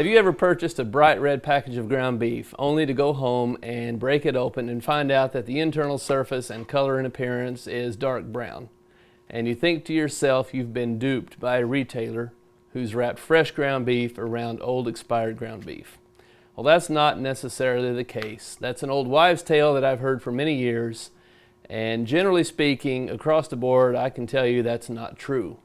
Have you ever purchased a bright red package of ground beef only to go home and break it open and find out that the internal surface and color and appearance is dark brown? And you think to yourself you've been duped by a retailer who's wrapped fresh ground beef around old expired ground beef. Well, that's not necessarily the case. That's an old wives' tale that I've heard for many years, and generally speaking, across the board, I can tell you that's not true.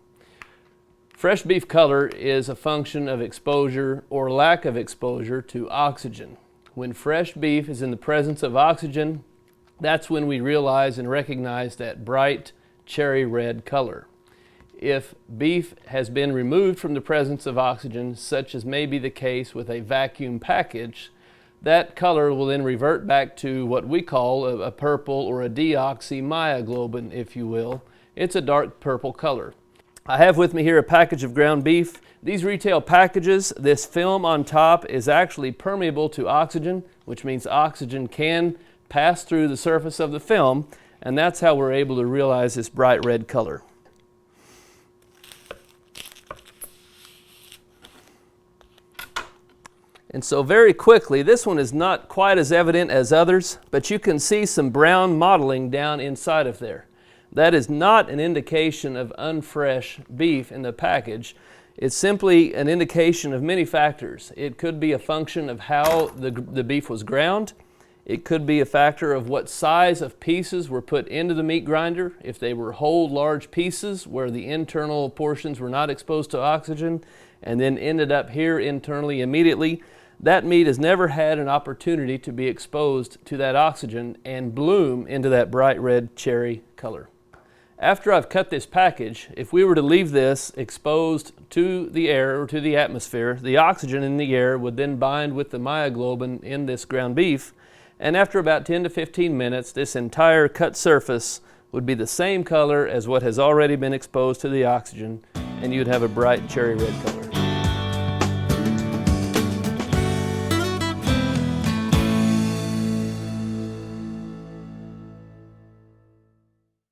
Fresh beef color is a function of exposure or lack of exposure to oxygen. When fresh beef is in the presence of oxygen, that's when we realize and recognize that bright cherry red color. If beef has been removed from the presence of oxygen, such as may be the case with a vacuum package, that color will then revert back to what we call a purple or a deoxymyoglobin, if you will. It's a dark purple color. I have with me here a package of ground beef. These retail packages, this film on top is actually permeable to oxygen, which means oxygen can pass through the surface of the film, and that's how we're able to realize this bright red color. And so very quickly, this one is not quite as evident as others, but you can see some brown mottling down inside of there. That is not an indication of unfresh beef in the package. It's simply an indication of many factors. It could be a function of how the beef was ground. It could be a factor of what size of pieces were put into the meat grinder. If they were whole large pieces where the internal portions were not exposed to oxygen and then ended up here internally immediately, that meat has never had an opportunity to be exposed to that oxygen and bloom into that bright red cherry color. After I've cut this package, if we were to leave this exposed to the air or to the atmosphere, the oxygen in the air would then bind with the myoglobin in this ground beef, and after about 10 to 15 minutes, this entire cut surface would be the same color as what has already been exposed to the oxygen, and you'd have a bright cherry red color.